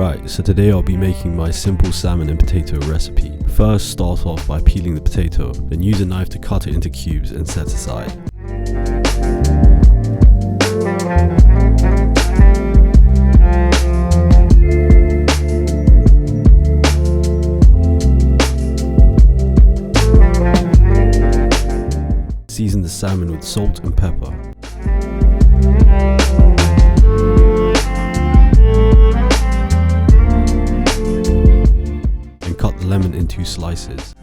Right, so today I'll be making my simple salmon and potato recipe. First, start off by peeling the potato, then use a knife to cut it into cubes and set aside. Season the salmon with salt and pepper. And cut the lemon in 2 slices.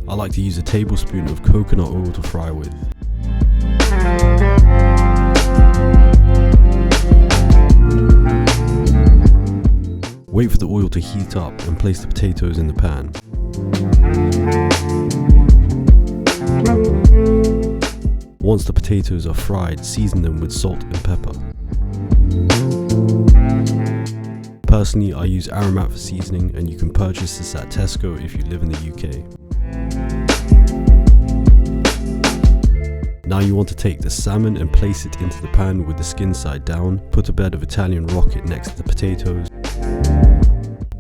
I like to use a tablespoon of coconut oil to fry with. Wait for the oil to heat up and place the potatoes in the pan. Once the potatoes are fried, season them with salt and pepper. Personally, I use Aromat for seasoning, and you can purchase this at Tesco if you live in the UK. Now you want to take the salmon and place it into the pan with the skin side down. Put a bed of Italian rocket next to the potatoes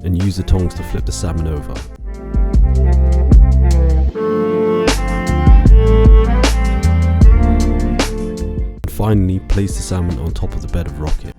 and use the tongs to flip the salmon over. And finally, place the salmon on top of the bed of rocket.